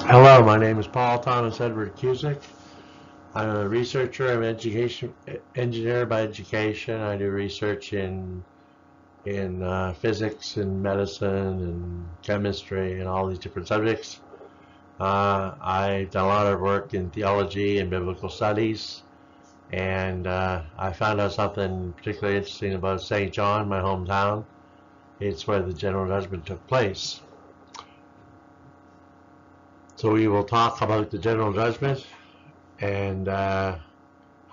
Hello, my name is Paul Thomas Edward Cusick. I'm a researcher. I'm an education engineer by education. I do research in physics and medicine and chemistry and all these different subjects. I've done a lot of work in theology and biblical studies, and I found out something particularly interesting about St. John, my hometown. It's where the General Judgment took place. So we will talk about the General Judgment and how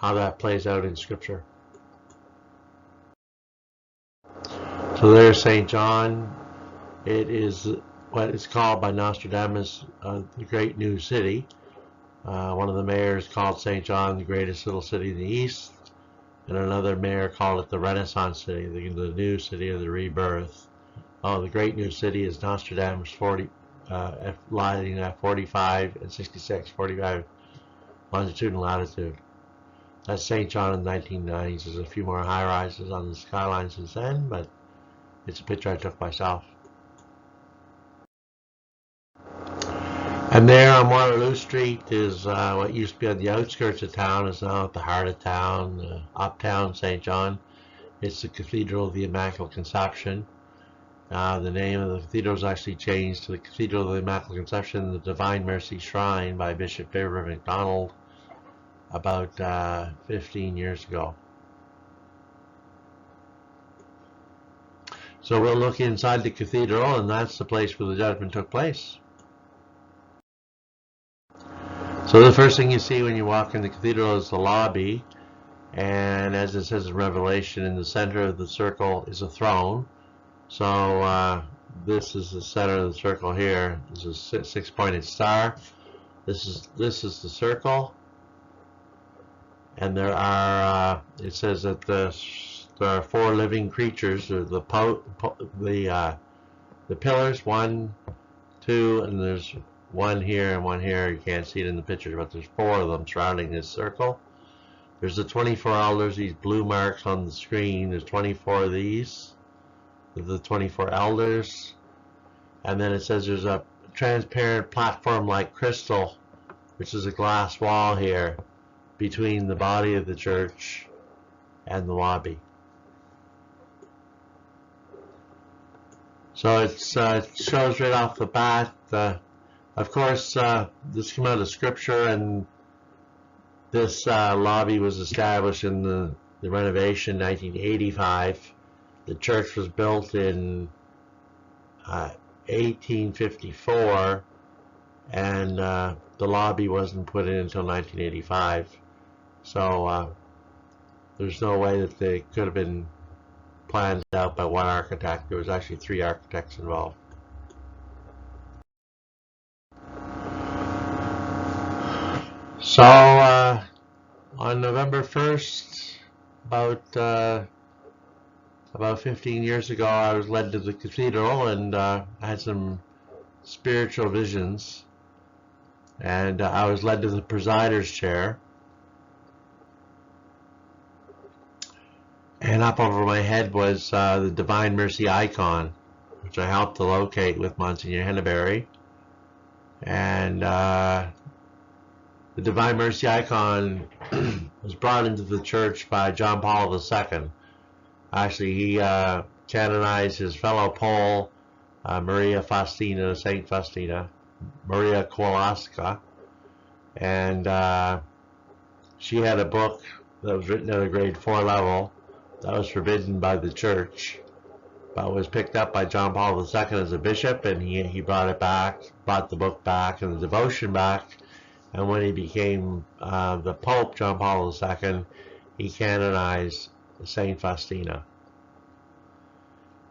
that plays out in Scripture. So there's St. John. It is what is called by Nostradamus the Great New City. One of the mayors called St. John the greatest little city in the East, and another mayor called it the Renaissance City, the new city of the rebirth. The Great New City is Nostradamus 40, lying at 45 and 66, 45 longitude and latitude. That's St. John in the 1990s. There's a few more high-rises on the skyline since then, but it's a picture I took myself. And there on Waterloo Street is what used to be on the outskirts of town, is now at the heart of town, uptown St. John. It's the Cathedral of the Immaculate Conception. The name of the cathedral was actually changed to the Cathedral of the Immaculate Conception, the Divine Mercy Shrine by Bishop David MacDonald about 15 years ago. So we'll look inside the cathedral, and that's the place where the judgment took place. So the first thing you see when you walk in the cathedral is the lobby, and as it says in Revelation, in the center of the circle is a throne. So this is the center of the circle here. This is a six-pointed star. This is the circle, and there are it says that there are four living creatures. The pillars, 1, 2, and there's one here and one here. You can't see it in the picture, but there's four of them surrounding this circle. There's the 24 elders, these blue marks on the screen. There's 24 of these, the 24 elders. And then it says there's a transparent platform like crystal, which is a glass wall here, between the body of the church and the lobby. So it shows right off the bat. Of course, this came out of Scripture, and this lobby was established in the renovation 1985. The church was built in 1854, and the lobby wasn't put in until 1985. So there's no way that they could have been planned out by one architect. There was actually 3 architects involved. So on November 1st, about 15 years ago, I was led to the cathedral, and I had some spiritual visions, and I was led to the presider's chair, and up over my head was the Divine Mercy icon, which I helped to locate with Monsignor Henneberry. And the Divine Mercy icon was brought into the church by John Paul II. Actually, he canonized his fellow Pole, Maria Faustina, Saint Faustina, Maria Kowalska, and she had a book that was written at a grade 4 level that was forbidden by the church, but was picked up by John Paul II as a bishop, and he brought it back, brought the book back and the devotion back, and when he became the Pope, John Paul II, he canonized Saint Faustina.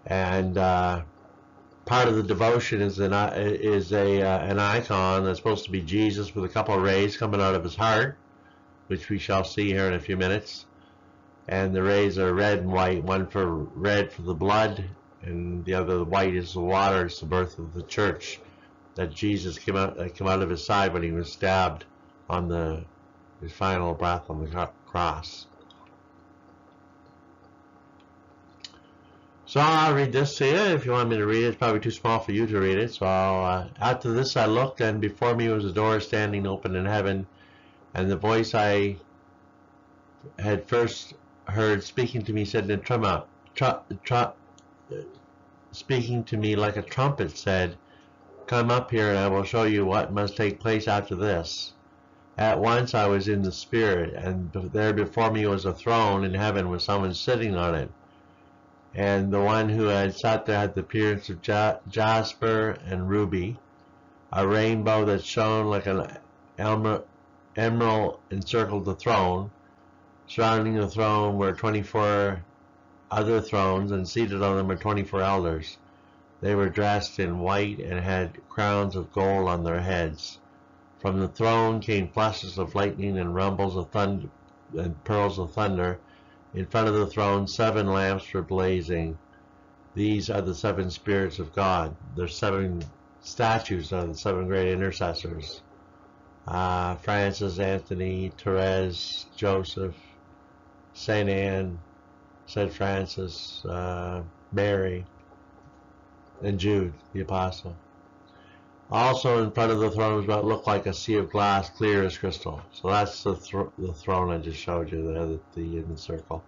And part of the devotion is an icon that's supposed to be Jesus with a couple of rays coming out of his heart, which we shall see here in a few minutes. And the rays are red and white, one for red for the blood, and the other white is the water. It's the birth of the church, that Jesus came out of his side when he was stabbed on his final breath on the cross. So I'll read this to you if you want me to read it. It's probably too small for you to read it. So after this I looked, and before me was a door standing open in heaven, and the voice I had first heard speaking to me said in speaking to me like a trumpet said, "Come up here and I will show you what must take place after this." At once I was in the Spirit, and there before me was a throne in heaven with someone sitting on it. And the one who had sat there had the appearance of jasper and ruby. A rainbow that shone like an emerald encircled the throne. Surrounding the throne were 24 other thrones, and seated on them were 24 elders. They were dressed in white and had crowns of gold on their heads. From the throne came flashes of lightning and rumbles of thunder and pearls of thunder. In front of the throne 7 lamps were blazing. These are the 7 spirits of God. Their 7 statues are the 7 great intercessors. Francis, Anthony, Therese, Joseph, Saint Anne, Saint Francis, Mary, and Jude, the apostle. Also in front of the throne was what looked like a sea of glass, clear as crystal. So that's the throne I just showed you there, in the circle.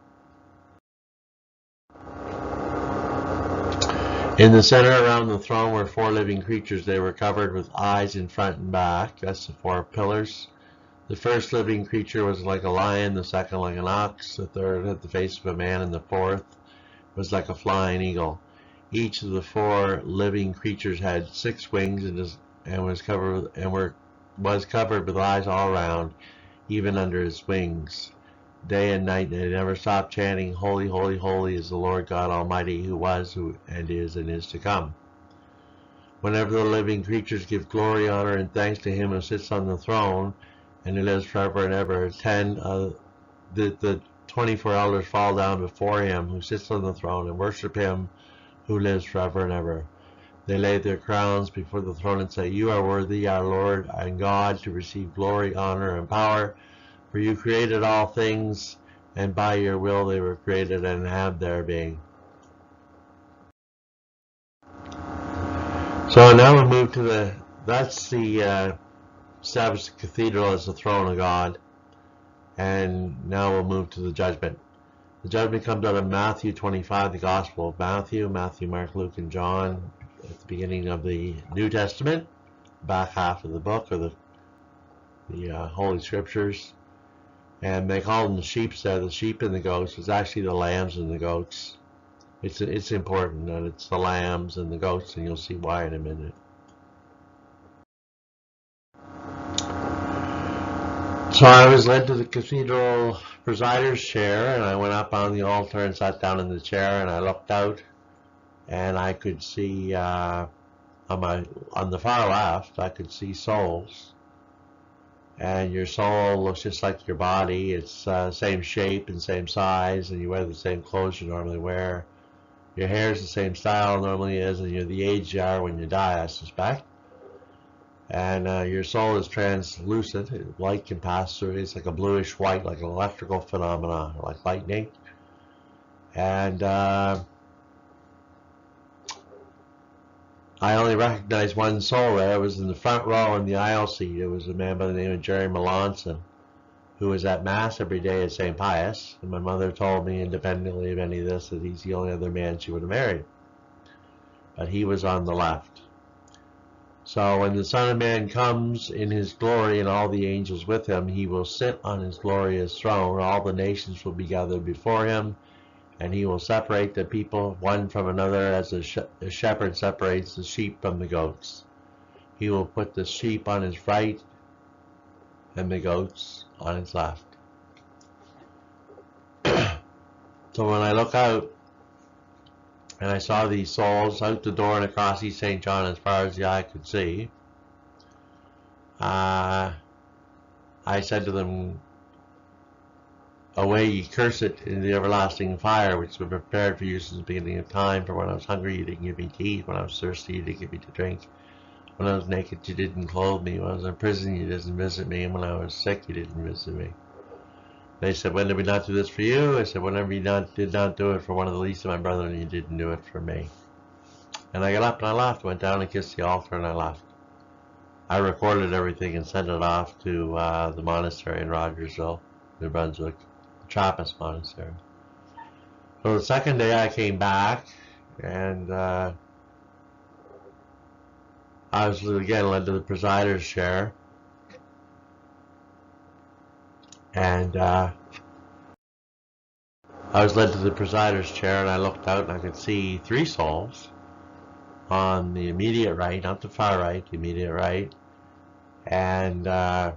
In the center around the throne were 4 living creatures. They were covered with eyes in front and back. That's the 4 pillars. The first living creature was like a lion, the second like an ox, the third had the face of a man, and the fourth was like a flying eagle. Each of the 4 living creatures had 6 wings and was covered with eyes all around, even under its wings. Day and night they never stopped chanting, "Holy, holy, holy is the Lord God Almighty, who was, who and is to come." Whenever the living creatures give glory, honor, and thanks to him who sits on the throne and who lives forever and ever, the 24 elders fall down before him who sits on the throne and worship him who lives forever and ever. They lay their crowns before the throne and say, "You are worthy, our Lord and God, to receive glory, honor, and power, for you created all things, and by your will they were created and have their being." So now we move to that's the established cathedral as the throne of God. And now we'll move to the judgment. The judgment comes out of Matthew 25, the Gospel of Matthew, Mark, Luke, and John, at the beginning of the New Testament, back half of the book, or the Holy Scriptures. And they call them the sheep there, the sheep and the goats. It's actually the lambs and the goats. It's important that it's the lambs and the goats, and you'll see why in a minute. So I was led to the cathedral presider's chair, and I went up on the altar and sat down in the chair, and I looked out, and I could see on the far left, I could see souls. And your soul looks just like your body. It's same shape and same size, and you wear the same clothes you normally wear. Your hair is the same style it normally is, and you're the age you are when you die, I suspect. And your soul is translucent. Light can pass through it. It's like a bluish white, like an electrical phenomenon, like lightning. And I only recognized one soul there. It was in the front row in the aisle seat. It was a man by the name of Jerry Melanson, who was at Mass every day at St. Pius. And my mother told me, independently of any of this, that he's the only other man she would have married. But he was on the left. So when the Son of Man comes in his glory and all the angels with him, he will sit on his glorious throne. All the nations will be gathered before him, and he will separate the people one from another as a shepherd separates the sheep from the goats. He will put the sheep on his right and the goats on his left. So when I look out, and I saw these souls out the door and across East St. John as far as the eye could see, I said to them, "Away ye cursed in the everlasting fire, which was prepared for you since the beginning of time. For when I was hungry, you didn't give me to eat. When I was thirsty, you didn't give me to drink. When I was naked, you didn't clothe me. When I was in prison, you didn't visit me. And when I was sick, you didn't visit me." They said, when did we not do this for you? I said, whenever you did not do it for one of the least of my brethren, you didn't do it for me. And I got up and I left, went down and kissed the altar and I left. I recorded everything and sent it off to the monastery in Rogersville, New Brunswick, the Trappist monastery. So the second day I came back and I was again led to the presider's chair. And I was led to the presider's chair and I looked out and I could see 3 souls on the immediate right, not the far right, the immediate right. And there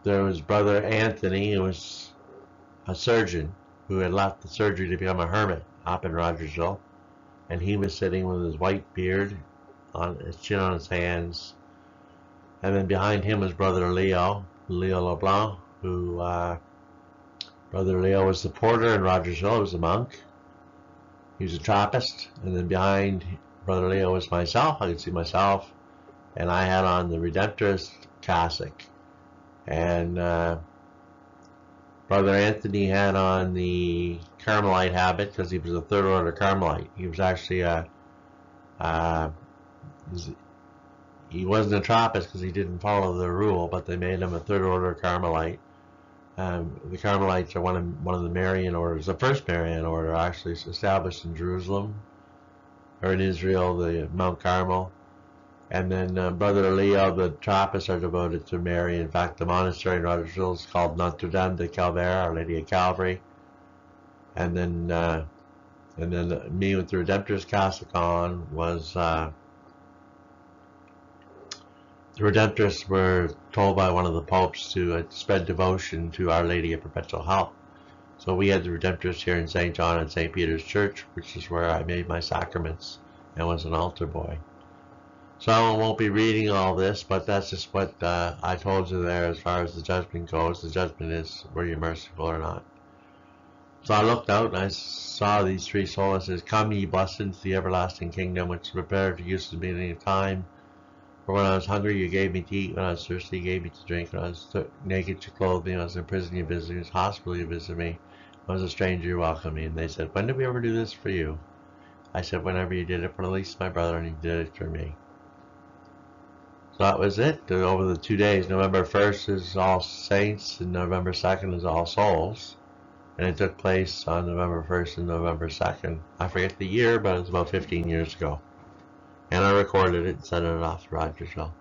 was Brother Anthony, who was a surgeon who had left the surgery to become a hermit up in Rogersville. And he was sitting with his white beard, on his chin on his hands. And then behind him was Brother Leo LeBlanc, who Brother Leo was the porter in Rogersville. He was a monk. He was a Trappist. And then behind Brother Leo was myself. I could see myself. And I had on the Redemptorist cassock. And Brother Anthony had on the Carmelite habit because he was a third order Carmelite. He was actually he wasn't a Trappist because he didn't follow the rule, but they made him a third order Carmelite. The Carmelites are one of the Marian orders, the first Marian order actually established in Jerusalem, or in Israel, the Mount Carmel. And then Brother Leo, the Trappists are devoted to Mary. In fact, the monastery in Rogersville is called Notre Dame de Calvaire, Our Lady of Calvary. And then me with the Redemptorist cassock on was the Redemptorists were told by one of the popes to spread devotion to Our Lady of Perpetual Help. So we had the Redemptorists here in St. John and St. Peter's Church, which is where I made my sacraments and was an altar boy. So I won't be reading all this, but that's just what I told you there as far as the judgment goes. The judgment is, were you merciful or not? So I looked out and I saw these 3 souls. It says, come ye blessed into the everlasting kingdom, which is prepared for you since the beginning of time. For when I was hungry, you gave me to eat. When I was thirsty, you gave me to drink. When I was naked, you clothed me. When I was in prison, you visited me. When I was in the hospital, you visited me. When I was a stranger, you welcomed me. And they said, when did we ever do this for you? I said, whenever you did it for the least of my brother, and you did it for me. So that was it. Over the 2 days, November 1st is All Saints, and November 2nd is All Souls. And it took place on November 1st and November 2nd. I forget the year, but it was about 15 years ago. And I recorded it and sent it off to Rogersville.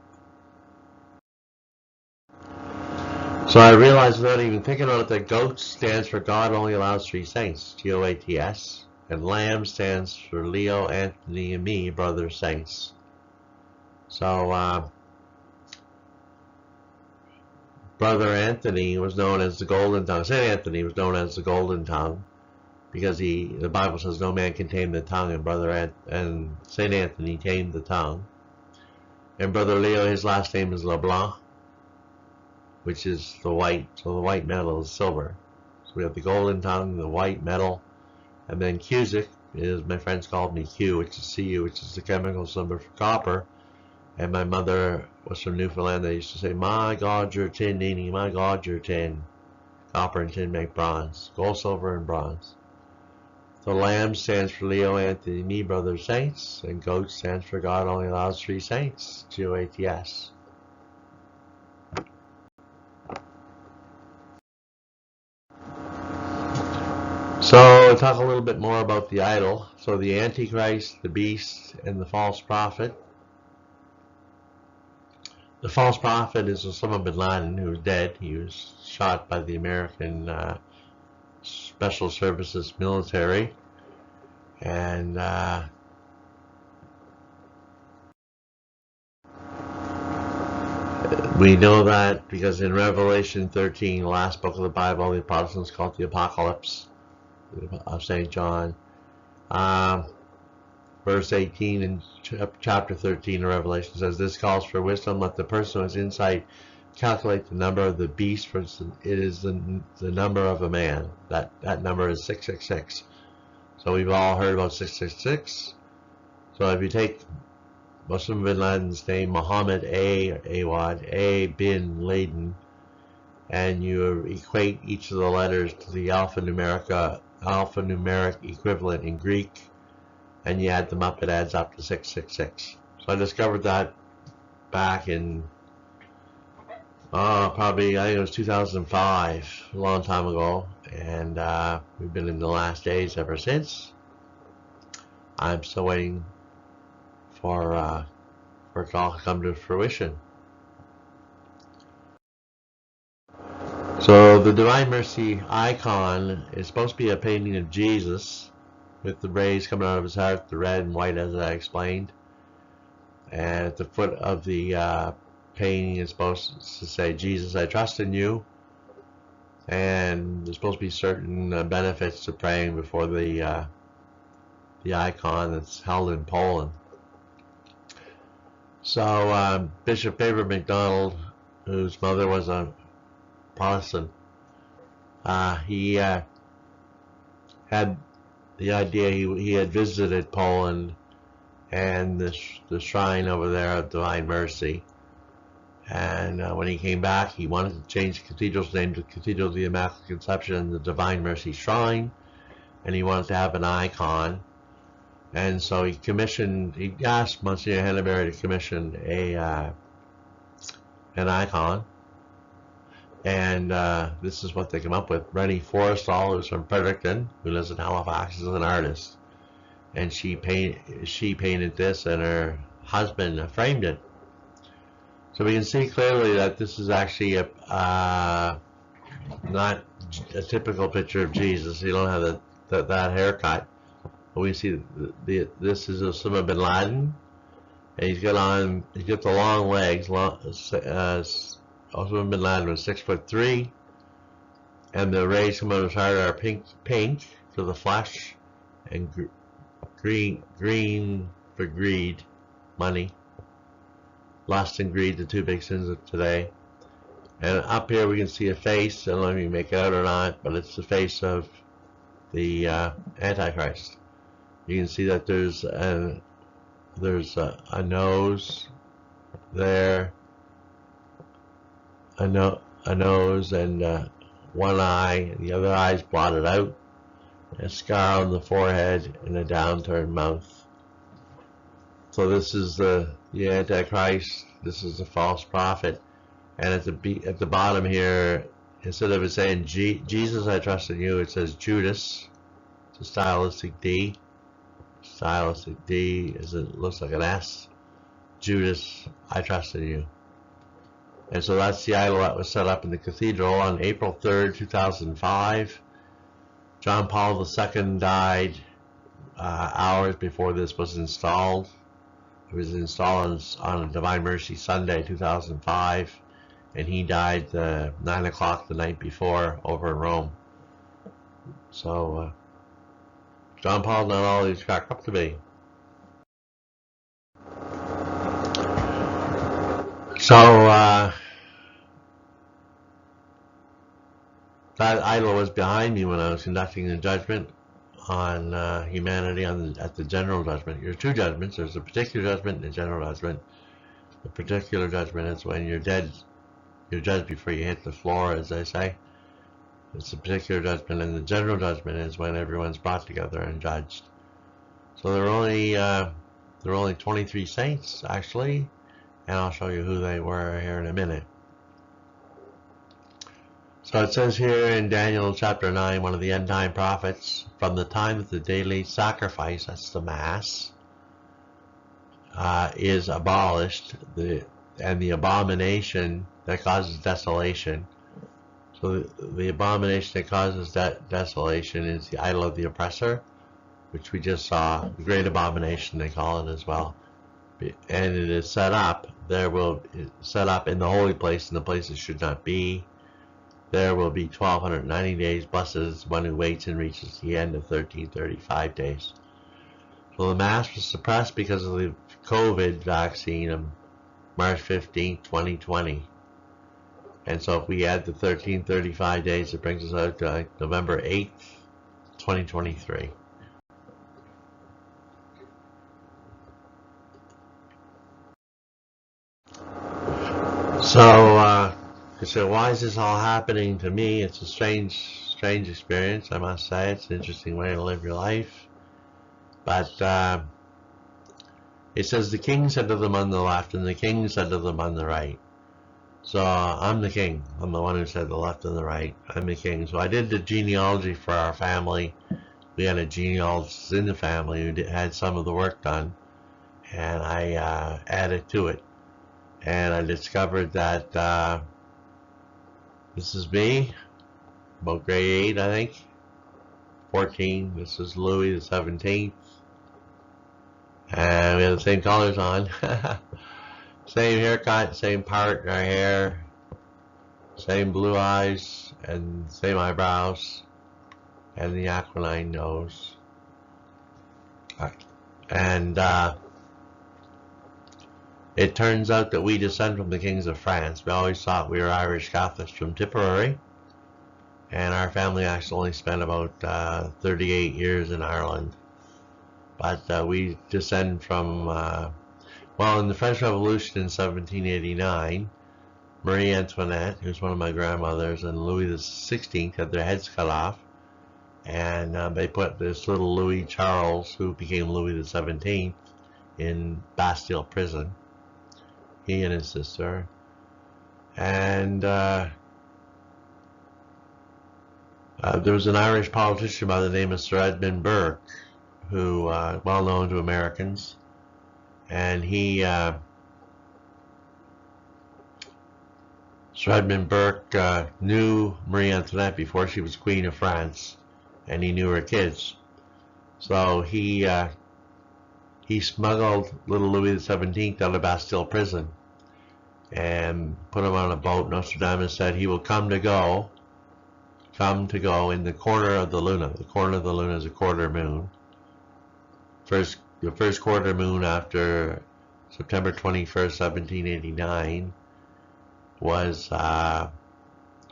So I realized without even thinking about it that GOAT stands for God Only Allows 3 Saints, G-O-A-T-S. And LAM stands for Leo, Anthony, and me, brother saints. So Brother Anthony was known as the Golden Tongue. St. Anthony was known as the Golden Tongue because the Bible says no man can tame the tongue, and St. Anthony tamed the tongue. And Brother Leo, his last name is LeBlanc, which is the white. So the white metal is silver. So we have the Golden Tongue, the white metal, and then Cusick is, my friends called me Q, which is Cu, which is the chemical symbol for copper. And my mother was from Newfoundland. They used to say, my God, you're tin, Nini. My God, you're tin. Copper and tin make bronze. Gold, silver, and bronze. The LAM stands for Leo, Anthony, me, brother saints. And GOAT stands for God Only Allows 3 Saints. G-O-A-T-S. So I'll talk a little bit more about the idol. So the Antichrist, the beast, and the false prophet. The false prophet is Osama bin Laden, who is dead. He was shot by the American Special Services military. And we know that because in Revelation 13, the last book of the Bible, the Protestants call it the Apocalypse of St. John. Verse 18 in chapter 13 of Revelation says, this calls for wisdom. Let the person who has insight calculate the number of the beast, for it is the number of a man. That number is 666. So we've all heard about 666. So if you take Osama bin Laden's name, Muhammad A. bin Laden, and you equate each of the letters to the alphanumeric equivalent in Greek, and you add them up, it adds up to 666. So I discovered that back in probably, I think it was 2005, a long time ago, and we've been in the last days ever since. I'm still waiting for it to all come to fruition. So the Divine Mercy icon is supposed to be a painting of Jesus with the rays coming out of his heart, the red and white as I explained. And at the foot of the painting is supposed to say, Jesus, I trust in you. And there's supposed to be certain benefits to praying before the icon that's held in Poland. So Bishop Faber MacDonald, whose mother was a Protestant, he had the idea, he had visited Poland and the shrine over there of Divine Mercy, and when he came back he wanted to change the cathedral's name to Cathedral of the Immaculate Conception and the Divine Mercy Shrine, and he wanted to have an icon, and so he asked Monsignor Henneberry to commission an icon. And this is what they come up with. Rennie Forrestal, who's from Fredericton, who lives in Halifax, is an artist. And she painted this, and her husband framed it. So we can see clearly that this is actually not a typical picture of Jesus. You don't have that haircut. But we see this is Osama bin Laden, and he's got the long legs. Osama bin Laden was 6'3", and the rays come out of his heart are pink for the flesh, and green for greed, money. Lust and greed, the two big sins of today. And up here we can see a face. I don't know if you can make it out or not, but it's the face of the Antichrist. You can see that there's a nose there. A nose and one eye, the other eye's blotted out, a scar on the forehead, and a downturned mouth. So this is the Antichrist. This is the false prophet. And at the bottom here, instead of it saying Jesus, I trust in you, it says Judas. It's a stylistic D. Stylistic D it looks like an S. Judas, I trust in you. And so that's the idol that was set up in the cathedral on April 3rd, 2005. John Paul II died hours before this was installed. It was installed on a Divine Mercy Sunday, 2005, and he died 9 o'clock the night before over in Rome. So John Paul not all he's cracked up to be. So that idol was behind me when I was conducting the judgment on humanity at the general judgment. There's two judgments. There's a particular judgment and a general judgment. The particular judgment is when you're dead. You're judged before you hit the floor, as they say. It's a particular judgment, and the general judgment is when everyone's brought together and judged. So there are only 23 saints actually, and I'll show you who they were here in a minute. So it says here in Daniel chapter 9, one of the end time prophets, from the time that the daily sacrifice, that's the Mass, is abolished, and the abomination that causes desolation. So the abomination that causes that desolation is the idol of the oppressor, which we just saw, the great abomination they call it as well. And it is set up, set up in the holy place, in the place it should not be. There will be 1290 days. Blessed is one who waits and reaches the end of 1335 days. So the Mass was suppressed because of the COVID vaccine on March 15, 2020. And so if we add the 1335 days, it brings us out to November 8th, 2023. So I said, why is this all happening to me? It's a strange experience, I must say. It's an interesting way to live your life. But it says the king said to them on the left and the king said to them on the right. So I'm the king. I'm the one who said the left and the right. I'm the king. So I did the genealogy for our family. We had a genealogist in the family who had some of the work done. And I added to it. And I discovered that this is me, about grade 8, I think. 14. This is Louis the 17th. And we have the same colors on. Same haircut, same part in our hair, same blue eyes, and same eyebrows, and the aquiline nose. And it turns out that we descend from the kings of France. We always thought we were Irish Catholics from Tipperary, and our family actually only spent about 38 years in Ireland. But we descend from, well, in the French Revolution in 1789, Marie Antoinette, who's one of my grandmothers, and Louis the 16th had their heads cut off, and they put this little Louis Charles, who became Louis the 17th, in Bastille prison. He and his sister. And there was an Irish politician by the name of Sir Edmund Burke, who well known to Americans, and he Sir Edmund Burke knew Marie Antoinette before she was Queen of France, and he knew her kids. So he smuggled little Louis XVII out of Bastille prison and put him on a boat. Nostradamus said he will come to go in the corner of the Luna. The corner of the Luna is a quarter moon. The first quarter moon after September 21st, 1789 was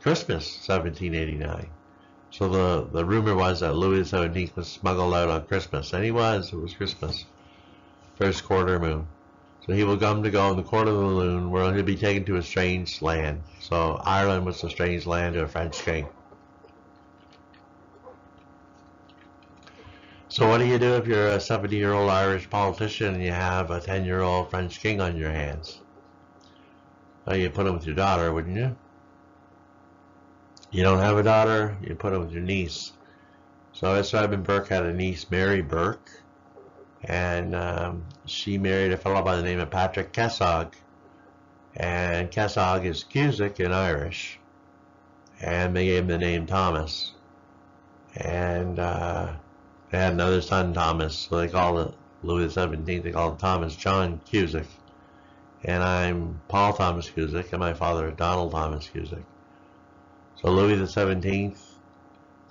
Christmas, 1789. So the rumor was that Louis XVII was smuggled out on Christmas, and he was. It was Christmas, first quarter moon. So he will come to go in the quarter of the moon, where he'll be taken to a strange land. So Ireland was a strange land to a French king. So what do you do if you're a 70-year-old Irish politician and you have a 10-year-old French king on your hands? Well, you put him with your daughter, wouldn't you? You don't have a daughter, you put him with your niece. So Sir Edmund Burke had a niece, Mary Burke, and she married a fellow by the name of Patrick Kessog. And Kessog is Cusick in Irish, and they gave him the name Thomas. And they had another son, Thomas, so they called it Louis XVII. They called it Thomas John Cusick. And I'm Paul Thomas Cusick, and my father is Donald Thomas Cusick. So Louis XVII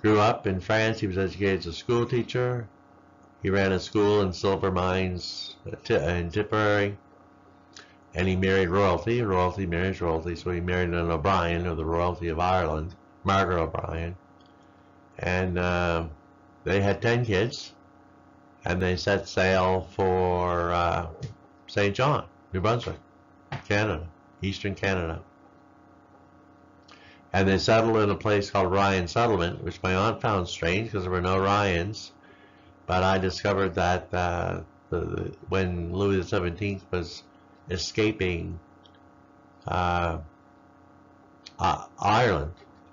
grew up in France. He was educated as a school teacher. He ran a school in silver mines in Tipperary. And he married royalty. Royalty marries royalty. So he married an O'Brien of the royalty of Ireland, Margaret O'Brien. And they had 10 kids, and they set sail for St. John, New Brunswick, Canada, Eastern Canada. And they settled in a place called Ryan Settlement, which my aunt found strange because there were no Ryans. But I discovered that when Louis XVII was escaping Ireland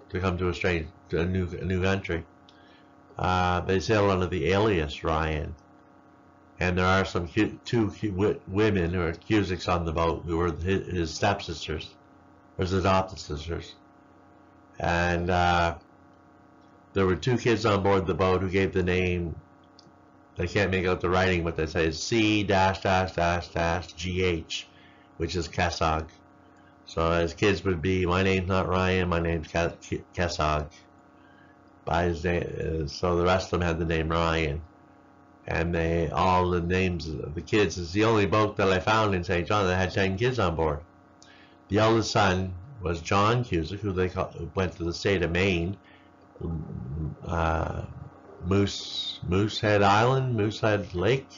to come to a new country, they sailed under the alias Ryan. And there are some two women who are Cusicks on the boat who were his stepsisters, or his adopted sisters. And there were 2 kids on board the boat who gave the name, they can't make out the writing, but they say C-GH, which is Kessog. So his kids would be, my name's not Ryan, my name's Kessog. By his name, so the rest of them had the name Ryan. And all the names of the kids, is the only boat that I found in St. John that had 10 kids on board. The eldest son was John Cusick, who went to the state of Maine, Moosehead Island, Moosehead Lake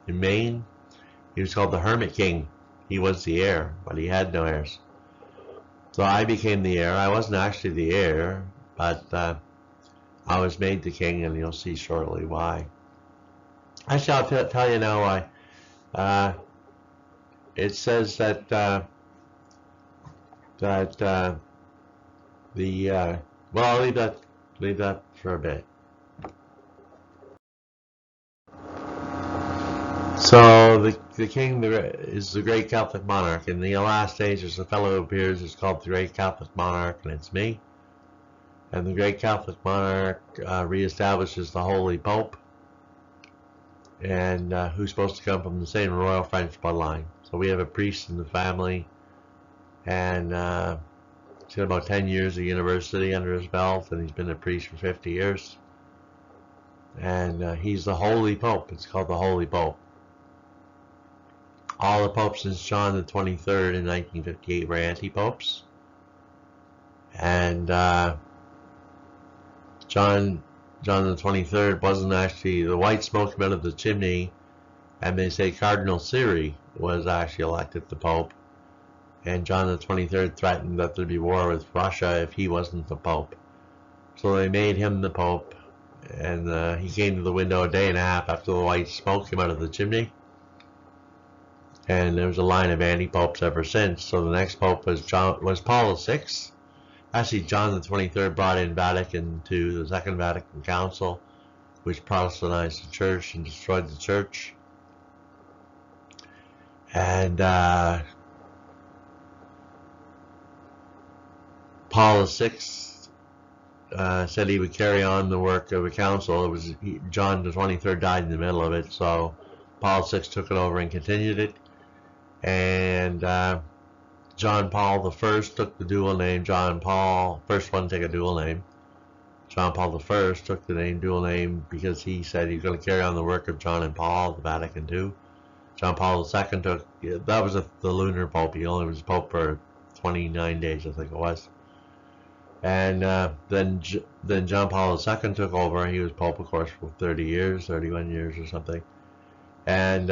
in Maine. He was called the Hermit King. He was the heir, but he had no heirs. So I became the heir. I wasn't actually the heir, but I was made the king, and you'll see shortly why. Actually, I'll tell you now why. It says that well, I'll leave that for a bit. So the king is the great Catholic monarch. In the last days, there's a fellow who appears. It's called the great Catholic monarch, and it's me. And the great Catholic monarch reestablishes the Holy Pope, and who's supposed to come from the same royal French bloodline. So we have a priest in the family, and he's got about 10 years of university under his belt, and he's been a priest for 50 years. And he's the Holy Pope. It's called the Holy Pope. All the popes since John the 23rd in 1958 were anti-popes. And John the 23rd wasn't actually, the white smoke came out of the chimney, and they say Cardinal Siri was actually elected the Pope. And John the 23rd threatened that there'd be war with Russia if he wasn't the Pope. So they made him the Pope, and he came to the window a day and a half after the white smoke came out of the chimney. And there was a line of anti-popes ever since. So the next pope was Paul VI. Actually, John the 23rd brought in Vatican II, the Second Vatican Council, which Protestantized the church and destroyed the church. And Paul VI said he would carry on the work of a council. It was John the 23rd died in the middle of it, so Paul VI took it over and continued it. And John Paul I took the dual name John Paul, first one to take a dual name. John Paul I took the dual name because he said he's going to carry on the work of John and Paul, the Vatican II. John Paul II took, that was the lunar pope. He only was pope for 29 days, I think it was. And then John Paul II took over. He was pope, of course, for 30 years, 31 years or something. And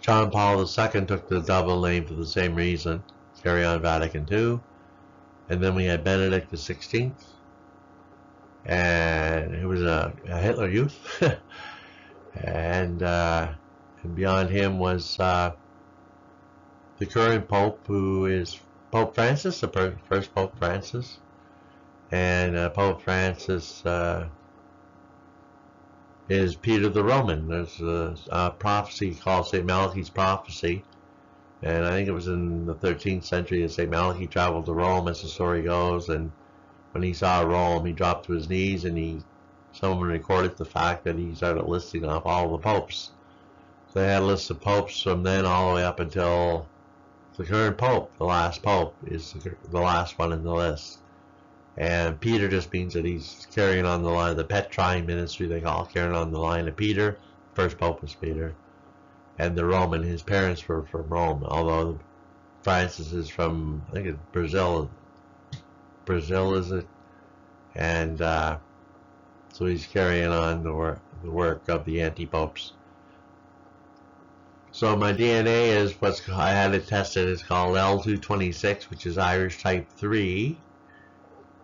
John Paul II took the double name for the same reason, carry on Vatican II. And then we had Benedict XVI, and he was a Hitler Youth. and beyond him was the current Pope, who is Pope Francis, the first Pope Francis. And Pope Francis is Peter the Roman. There's a prophecy called St. Malachi's prophecy, and I think it was in the 13th century that St. Malachi traveled to Rome, as the story goes, and when he saw Rome, he dropped to his knees, and someone recorded the fact that he started listing off all the popes. So they had a list of popes from then all the way up until the current pope. The last pope is the last one in the list. And Peter just means that he's carrying on the line of the Petrine ministry, they call it, carrying on the line of Peter. First pope was Peter. And the Roman, his parents were from Rome, although Francis is from, I think it's Brazil. Brazil, is it? And so he's carrying on the work of the anti-popes. So my DNA is I had it tested. It's called L226, which is Irish type 3.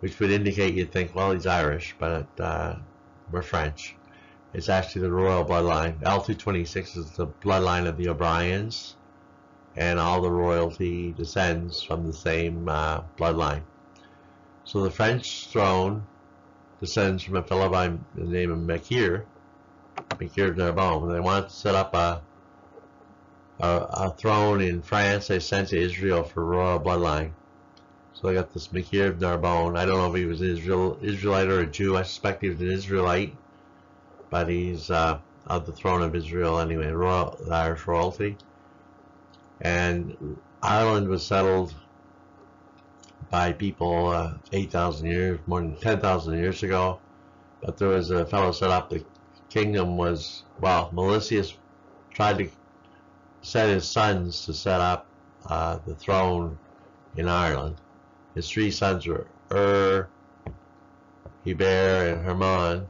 Which would indicate you'd think, well, he's Irish, but we're French. It's actually the royal bloodline. L226 is the bloodline of the O'Briens, and all the royalty descends from the same bloodline. So the French throne descends from a fellow by the name of Mechir of Narbonne. They wanted to set up a throne in France. They sent to Israel for royal bloodline. So I got this Mechir of Narbonne. I don't know if he was an Israelite or a Jew. I suspect he was an Israelite, but he's of the throne of Israel anyway, the Irish royalty. And Ireland was settled by people 8,000 years, more than 10,000 years ago. But there was a fellow set up. The kingdom was, well, Melisius tried to set his sons to set up the throne in Ireland. His three sons were Heber, and Herman,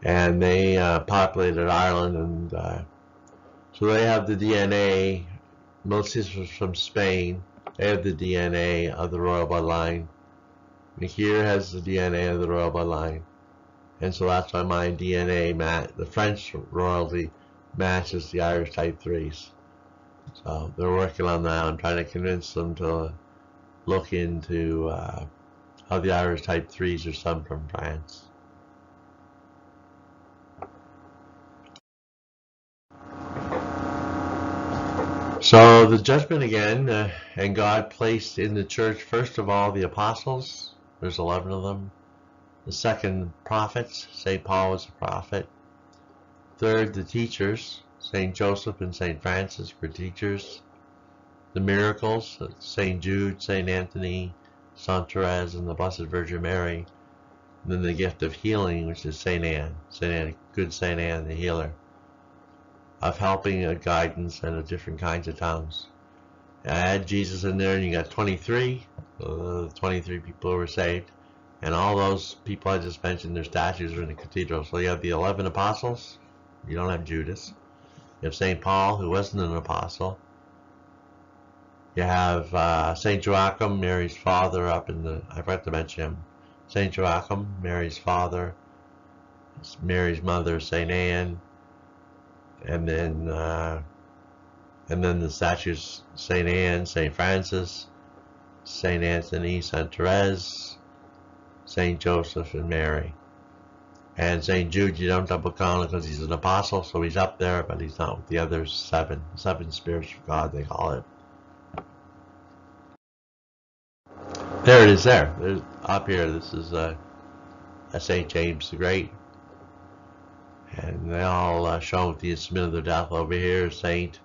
and they populated Ireland, and so they have the DNA Melissa was from Spain. They have the DNA of the royal bloodline. Mihir has the DNA of the royal bloodline. And so that's why my DNA, the French royalty, matches the Irish type 3s. So they're working on that. I'm trying to convince them to look into how the Irish type 3s are some from France. So the judgment again, and God placed in the church, first of all, the apostles. There's 11 of them. The second, prophets. St. Paul was a prophet. Third, the teachers. St. Joseph and St. Francis were teachers. The miracles, St. Jude, St. Anthony, Saint Therese, and the Blessed Virgin Mary. And then the gift of healing, which is St. Anne. St. Anne, good St. Anne, the healer. Of helping, guidance, and of different kinds of tongues. Add Jesus in there, and you got 23. 23 people who were saved. And all those people I just mentioned, their statues are in the cathedral. So you have the 11 apostles. You don't have Judas. You have St. Paul, who wasn't an apostle. You have St. Joachim, Mary's father, up in the, I forgot to mention him. St. Joachim, Mary's father. Mary's mother, St. Anne. And then the statues, St. Anne, St. Francis, St. Anthony, Saint Therese, St. Joseph, and Mary. And St. Jude, you don't double count because he's an apostle, so he's up there, but he's not with the other seven spirits of God, they call it. There it is there. There's, up here, this is St. James the Great. And they all shown with the instrument of their death. Over here, St.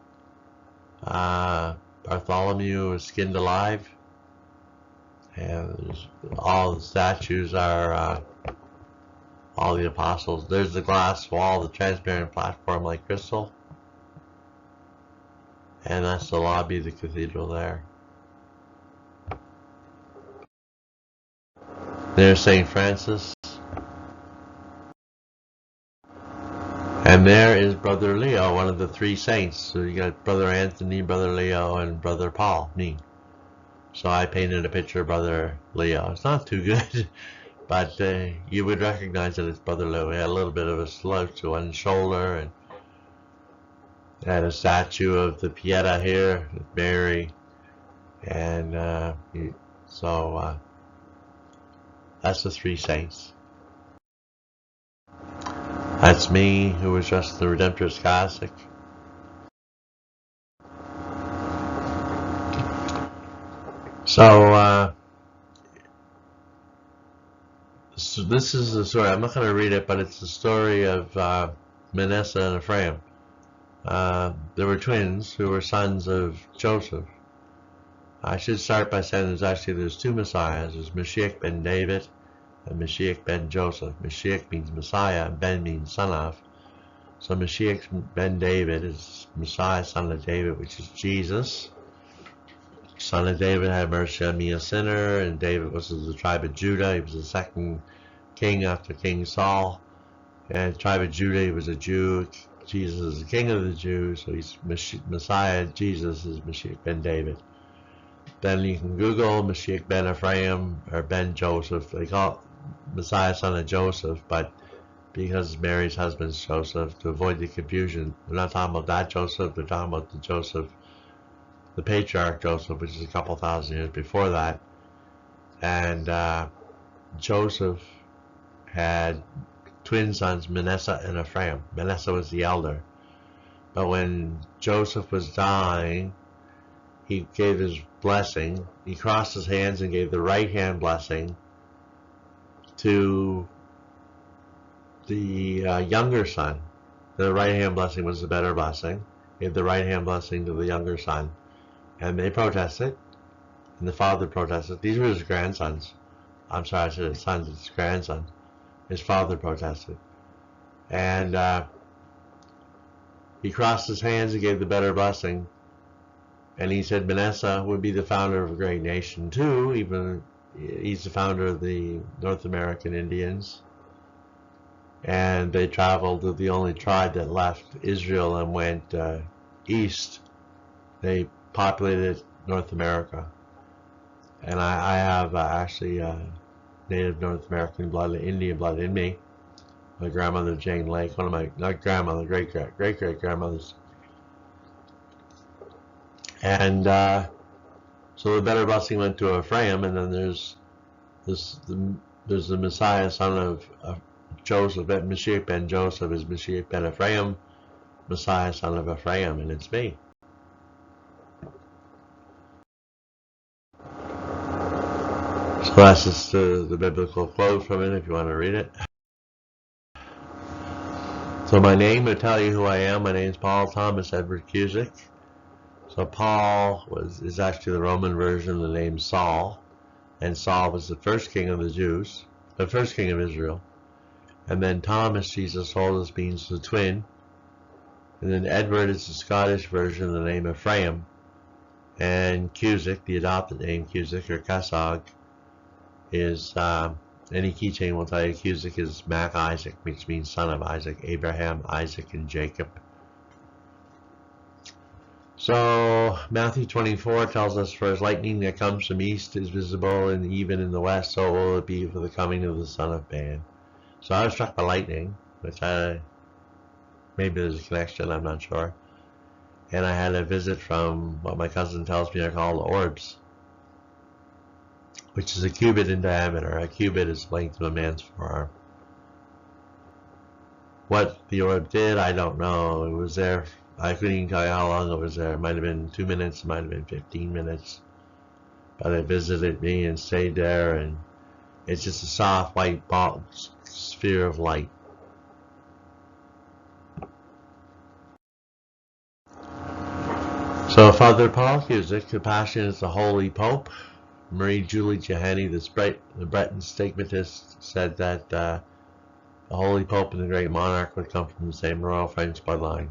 Bartholomew is skinned alive. And all the statues are all the apostles. There's the glass wall, the transparent platform like crystal. And that's the lobby of the cathedral there. There's St. Francis. And there is Brother Leo, one of the 3 saints. So you got Brother Anthony, Brother Leo, and Brother Paul, me. So I painted a picture of Brother Leo. It's not too good, but you would recognize that it's Brother Leo. He had a little bit of a slouch to one shoulder, and had a statue of the Pieta here, with Mary. And that's the 3 saints. That's me, who was just the Redemptorist Catholic. So this is the story. I'm not going to read it, but it's the story of Manasseh and Ephraim. There were twins who were sons of Joseph. I should start by saying there's 2 messiahs. There's Mashiach ben David and Mashiach ben Joseph. Mashiach means Messiah, and Ben means son of. So Mashiach ben David is Messiah, son of David, which is Jesus. Son of David, have mercy on me, a sinner. And David was of the tribe of Judah. He was the second king after King Saul. And the tribe of Judah, he was a Jew. Jesus is the king of the Jews, so he's Messiah. Jesus is Mashiach ben David. Then you can Google Mashiach ben Ephraim or ben Joseph. They call it Messiah, son of Joseph, but because Mary's husband's Joseph, to avoid the confusion, they're not talking about that Joseph, they're talking about the Joseph, the patriarch Joseph, which is a couple thousand years before that. And Joseph had twin sons, Manasseh and Ephraim. Manasseh was the elder. But when Joseph was dying, he gave his blessing. He crossed his hands and gave the right hand blessing to the younger son. The right hand blessing was the better blessing. He gave the right hand blessing to the younger son. And they protested. And the father protested. These were his grandsons. I'm sorry, I said his sons, it's his grandson. His father protested. And he crossed his hands and gave the better blessing. And he said Manasseh would be the founder of a great nation too, even he's the founder of the North American Indians. And they traveled to the only tribe that left Israel and went east. They populated North America. And I have actually Native North American blood, Indian blood in me. My grandmother Jane Lake, one of my, not grandmother, great grandmothers. And so the better blessing went to Ephraim, and then there's the Messiah, son of Joseph, Mashiach ben Joseph is Mashiach ben Ephraim, Messiah, son of Ephraim, and it's me. So that's just the biblical quote from it if you want to read it. So my name will tell you who I am. My name is Paul Thomas Edward Cusick. So Paul is actually the Roman version of the name Saul, and Saul was the first king of the Jews, the first king of Israel. And then Thomas, Jesus told us, means the twin. And then Edward is the Scottish version of the name Ephraim. And Cusick, the adopted name Cusick or Casog, is any keychain will tell you Cusick is Mac Isaac, which means son of Isaac, Abraham, Isaac, and Jacob. So Matthew 24 tells us, for as lightning that comes from east is visible and even in the west, so will it be for the coming of the Son of Man. So I was struck by lightning, which maybe there's a connection, I'm not sure. And I had a visit from what my cousin tells me are called orbs, which is a cubit in diameter. A cubit is the length of a man's forearm. What the orb did, I don't know. It was there. I couldn't even tell you how long it was there. It might have been 2 minutes, it might have been 15 minutes. But it visited me and stayed there, and it's just a soft white ball, sphere of light. So Father Paul Cusick, the Passion is the Holy Pope. Marie Julie Johanny, the Breton stigmatist, said that the Holy Pope and the Great Monarch would come from the same royal French bloodline.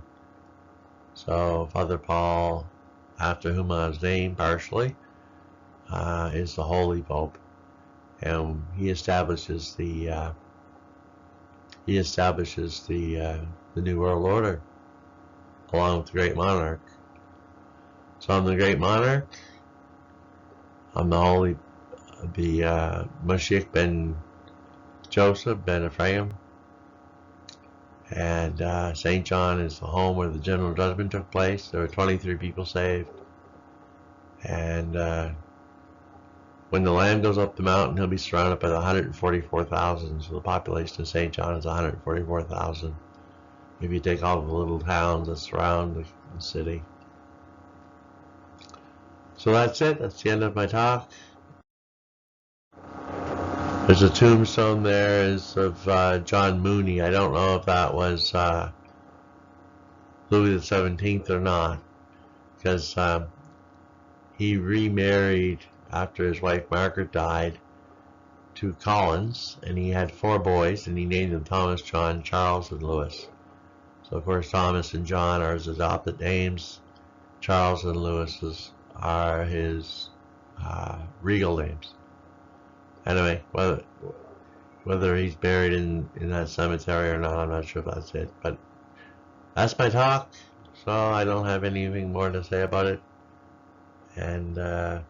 So Father Paul, after whom I was named partially, is the Holy Pope, and he establishes the New World Order along with the Great Monarch. So I'm the Great Monarch. I'm the Mashiach ben Joseph ben Ephraim, and St. John is the home where the general judgment took place. There were 23 people saved, and when the Lamb goes up the mountain, he'll be surrounded by the 144,000. So the population of St. John is 144,000. If you take all the little towns that surround the city. So that's it. That's the end of my talk. There's a tombstone there is of John Mooney. I don't know if that was Louis XVII or not, because he remarried after his wife Margaret died to Collins, and he had 4 boys, and he named them Thomas, John, Charles, and Louis. So of course Thomas and John are his adopted names. Charles and Louis are his regal names. Anyway, whether he's buried in that cemetery or not, I'm not sure if that's it. But that's my talk, so I don't have anything more to say about it. And I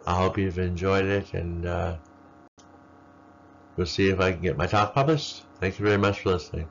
hope you've enjoyed it, and we'll see if I can get my talk published. Thank you very much for listening.